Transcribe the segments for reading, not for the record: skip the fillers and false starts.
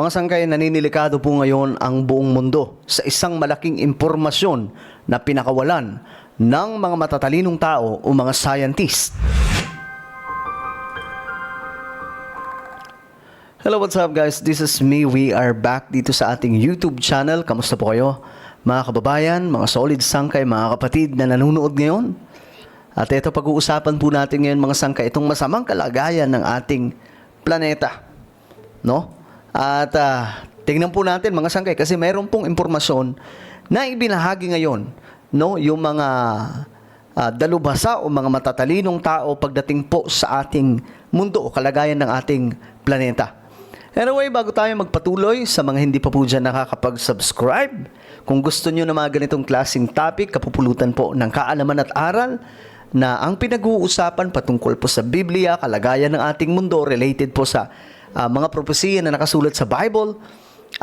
Mga sangkay, naninilikado po ngayon ang buong mundo sa isang malaking impormasyon na pinakawalan ng mga matatalinong tao o mga scientist. Hello, what's up guys? This is me. We are back dito sa ating YouTube channel. Kamusta po kayo? Mga kababayan, mga solid sangkay, mga kapatid na nanonood ngayon. At ito, pag-uusapan po natin ngayon mga sangkay, itong masamang kalagayan ng ating planeta. No? At tingnan po natin mga sangkay kasi mayroon pong impormasyon na ibinahagi ngayon, no, yung mga dalubhasa o mga matatalinong tao pagdating po sa ating mundo o kalagayan ng ating planeta. Anyway, bago tayo magpatuloy, sa mga hindi pa po dyan nakakapag-subscribe, kung gusto nyo na mga ganitong klaseng topic, kapupulutan po ng kaalaman at aral na ang pinag-uusapan patungkol po sa Biblia, kalagayan ng ating mundo, related po sa mga propesiya na nakasulat sa Bible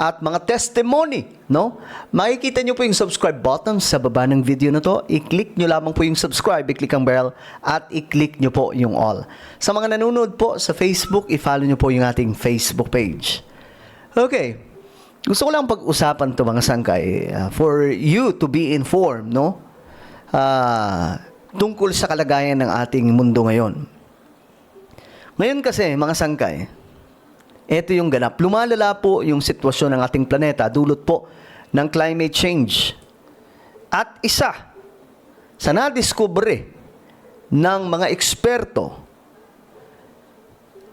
at mga testimony, no? Makikita nyo po yung subscribe button sa baba ng video na to. I-click nyo lamang po yung subscribe, i-click ang bell at i-click nyo po yung all. Sa mga nanonood po sa Facebook, i-follow nyo po yung ating Facebook page. Okay. Gusto ko lang pag-usapan to mga sangkay for you to be informed, no? Tungkol sa kalagayan ng ating mundo ngayon. Ngayon kasi, mga sangkay, ito yung ganap. Lumalala po yung sitwasyon ng ating planeta dulot po ng climate change. At isa sa nadiskubre ng mga eksperto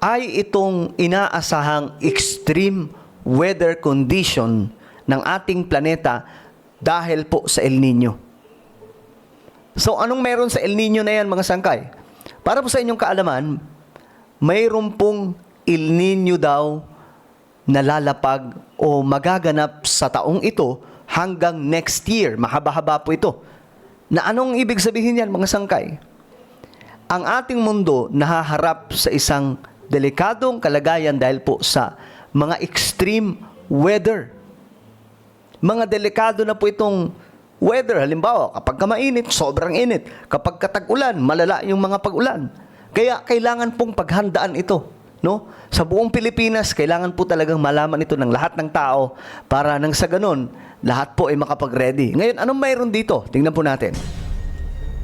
ay itong inaasahang extreme weather condition ng ating planeta dahil po sa El Nino. So anong meron sa El Nino na yan mga sangkay? Para po sa inyong kaalaman, mayroon pong El Nino daw na lalapag o magaganap sa taong ito hanggang next year. Mahaba-haba po ito. Na anong ibig sabihin yan, mga sangkay? Ang ating mundo nahaharap sa isang delikadong kalagayan dahil po sa mga extreme weather. Mga delikado na po itong weather. Halimbawa, kapag mainit, sobrang init. Kapag katag-ulan, malala yung mga pag-ulan. Kaya kailangan pong paghandaan ito. No? Sa buong Pilipinas, kailangan po talagang malaman ito ng lahat ng tao para nang sa ganun, lahat po ay makapag-ready. Ngayon, anong mayroon dito? Tingnan po natin.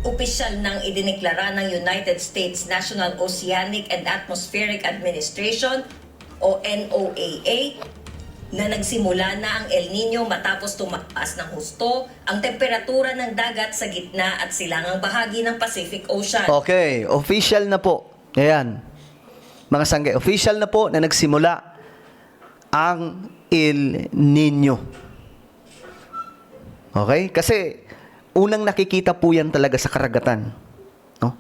Opisyal nang idineklara ng United States National Oceanic and Atmospheric Administration o NOAA na nagsimula na ang El Nino matapos tumaas ng husto ang temperatura ng dagat sa gitna at silangang bahagi ng Pacific Ocean. Okay, official na po. Ayan. Mga sangkay, official na po na nagsimula ang El Nino. Okay? Kasi unang nakikita po yan talaga sa karagatan. No?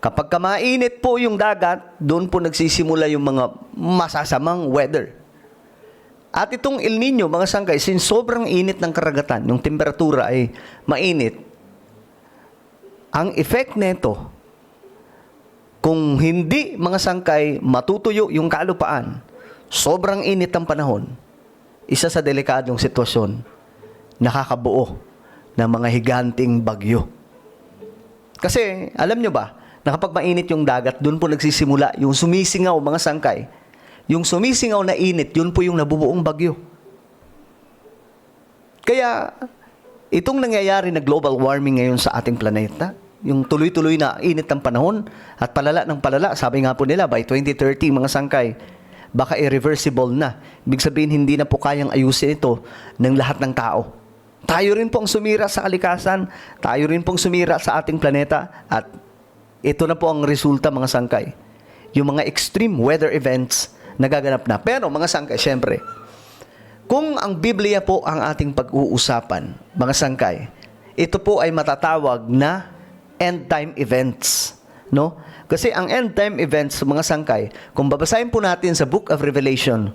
Kapag mainit po yung dagat, doon po nagsisimula yung mga masasamang weather. At itong El Nino, mga sangkay, since sobrang init ng karagatan, yung temperatura ay mainit, ang effect nito, kung hindi mga sangkay matutuyo yung kalupaan, sobrang init ng panahon, isa sa delikadong sitwasyon, nakakabuo ng mga higanting bagyo. Kasi, alam nyo ba, na kapag mainit yung dagat, doon po nagsisimula yung sumisingaw, mga sangkay. Yung sumisingaw na init, yun po yung nabubuong bagyo. Kaya, itong nangyayari na global warming ngayon sa ating planeta, yung tuloy-tuloy na init ng panahon at palala ng palala, sabi nga po nila, by 2030, mga sangkay, baka irreversible na. Ibig sabihin, hindi na po kayang ayusin ito ng lahat ng tao. Tayo rin pong sumira sa kalikasan, tayo rin pong sumira sa ating planeta, at ito na po ang resulta, mga sangkay. Yung mga extreme weather events nagaganap na. Pero, mga sangkay, syempre, kung ang Biblia po ang ating pag-uusapan, mga sangkay, ito po ay matatawag na end time events, no? Kasi ang end time events, mga sangkay, kung babasahin po natin sa Book of Revelation,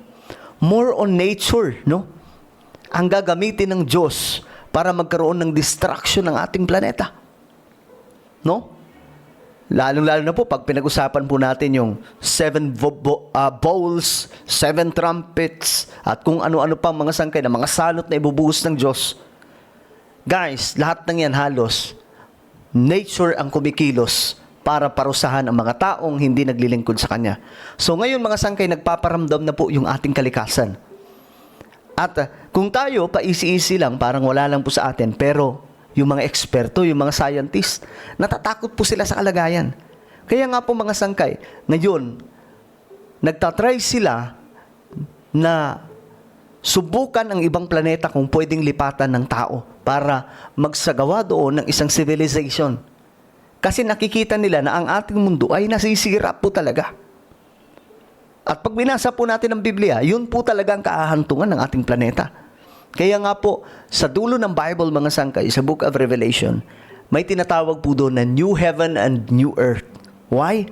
more on nature, no? Ang gagamitin ng Diyos para magkaroon ng destruction ng ating planeta. No? Lalong-lalo na po pag pinag-usapan po natin yung 7 bowls, 7 trumpets, at kung ano-ano pang mga sangkay na mga salot na ibubuhos ng Diyos. Guys, lahat ng yan halos nature ang kumikilos para parusahan ang mga taong hindi naglilingkod sa Kanya. So ngayon mga sangkay, nagpaparamdam na po yung ating kalikasan. At kung tayo, paisi-isi lang, parang wala lang po sa atin, pero yung mga eksperto, yung mga scientist, natatakot po sila sa kalagayan. Kaya nga po mga sangkay, ngayon, nagtatry sila na subukan ang ibang planeta kung pwedeng lipatan ng tao para magsagawa doon ng isang civilization. Kasi nakikita nila na ang ating mundo ay nasisira po talaga. At pag binasa po natin ang Biblia, yun po talaga ang kaahantungan ng ating planeta. Kaya nga po, sa dulo ng Bible mga sangkay, sa Book of Revelation, may tinatawag po doon na New Heaven and New Earth. Why?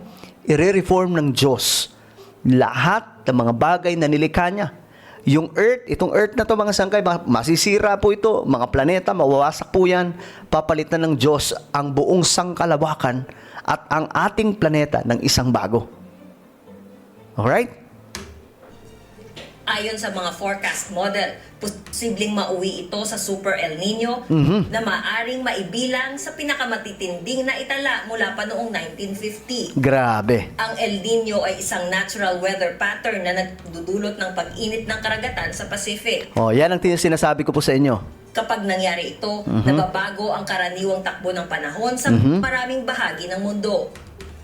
I-reform ng Diyos lahat ng mga bagay na nilikha niya. Yung earth, itong earth na to mga sangkay, masisira po ito, mga planeta, mawawasak po yan, papalitan ng Diyos ang buong sangkalawakan at ang ating planeta ng isang bago. Alright? Ayon sa mga forecast model, posibleng mauwi ito sa Super El Nino na maaring maibilang sa pinakamatitinding na itala mula pa noong 1950. Grabe. Ang El Nino ay isang natural weather pattern na nagdudulot ng pag-init ng karagatan sa Pacific. Oh, yan ang sinasabi ko po sa inyo. Kapag nangyari ito, nababago ang karaniwang takbo ng panahon sa maraming bahagi ng mundo.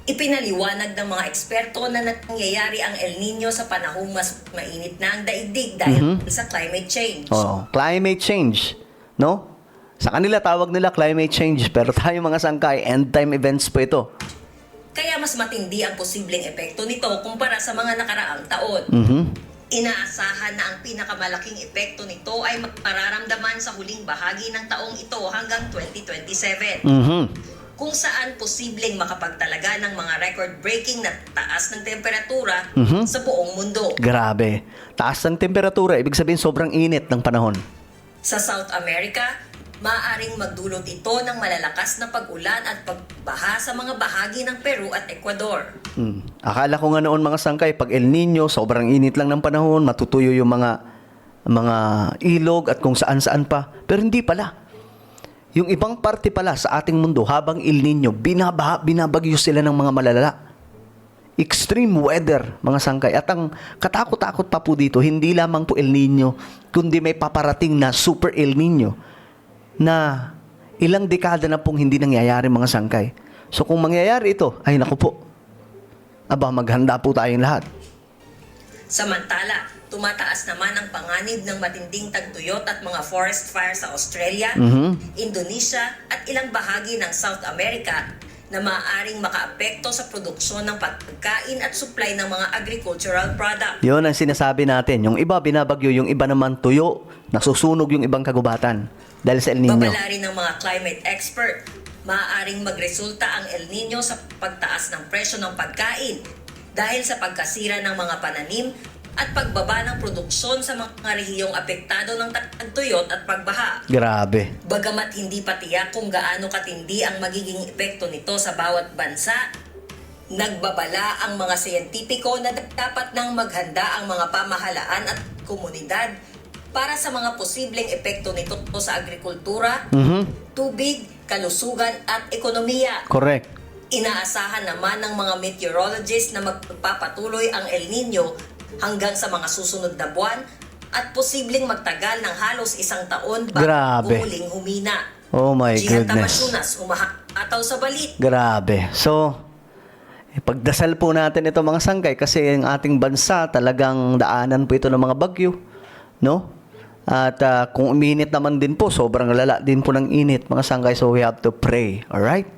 Ipinaliwanag ng mga eksperto na nangyayari ang El Nino sa panahong mas mainit na ang daigdig dahil sa climate change. Oh, climate change, no? Sa kanila tawag nila climate change, pero tayo mga sangkay, end time events po ito. Kaya mas matindi ang posibleng epekto nito kumpara sa mga nakaraang taon. Inaasahan na ang pinakamalaking epekto nito ay mararamdaman sa huling bahagi ng taong ito hanggang 2027. Kung saan posibleng makapagtalaga ng mga record-breaking na taas ng temperatura sa buong mundo. Grabe. Taas ng temperatura, ibig sabihin sobrang init ng panahon. Sa South America, maaaring magdulot ito ng malalakas na pag-ulan at pagbaha sa mga bahagi ng Peru at Ecuador. Akala ko nga noon mga sangkay, pag El Nino, sobrang init lang ng panahon, matutuyo yung mga ilog at kung saan-saan pa. Pero hindi pala. Yung ibang parte pala sa ating mundo, habang El Nino, binabagyo sila ng mga malala. Extreme weather, mga sangkay. At ang katakot-takot pa po dito, hindi lamang po El Nino, kundi may paparating na Super El Nino na ilang dekada na pong hindi nangyayari mga sangkay. So kung mangyayari ito, ay naku po, maghanda po tayong lahat. Samantala, tumataas naman ang panganib ng matinding tagtuyot at mga forest fire sa Australia, Indonesia at ilang bahagi ng South America na maaaring makaapekto sa produksyon ng pagkain at supply ng mga agricultural product. Yun ang sinasabi natin. Yung iba binabagyo, yung iba naman tuyo, nasusunog yung ibang kagubatan dahil sa El Nino. Babala rin ng mga climate expert, maaaring magresulta ang El Nino sa pagtaas ng presyo ng pagkain dahil sa pagkasira ng mga pananim at pagbaba ng produksyon sa mga rehiyong apektado ng tagtuyot at pagbaha. Grabe. Bagamat hindi pa tiyak kung gaano katindi ang magiging epekto nito sa bawat bansa, nagbabala ang mga siyentipiko na dapat nang maghanda ang mga pamahalaan at komunidad para sa mga posibleng epekto nito sa agrikultura, tubig, kalusugan at ekonomiya. Correct. Inaasahan naman ng mga meteorologists na magpapatuloy ang El Nino hanggang sa mga susunod na buwan at posibleng magtagal ng halos isang taon bago muling humina. Oh my Gian goodness. Tamasunas, umahataw sa balit. Grabe. So, pagdasal po natin ito mga sangkay kasi ang ating bansa talagang daanan po ito ng mga bagyo. No? At kung uminit naman din po, sobrang lala din po ng init mga sangkay. So, we have to pray. Alright?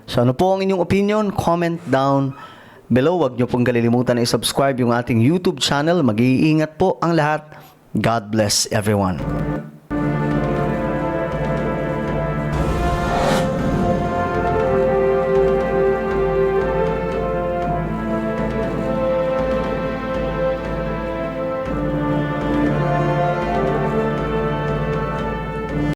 So, ano po ang inyong opinion? Comment down below. Huwag nyo pong kalilimutan na i-subscribe yung ating YouTube channel. Mag-iingat po ang lahat. God bless everyone.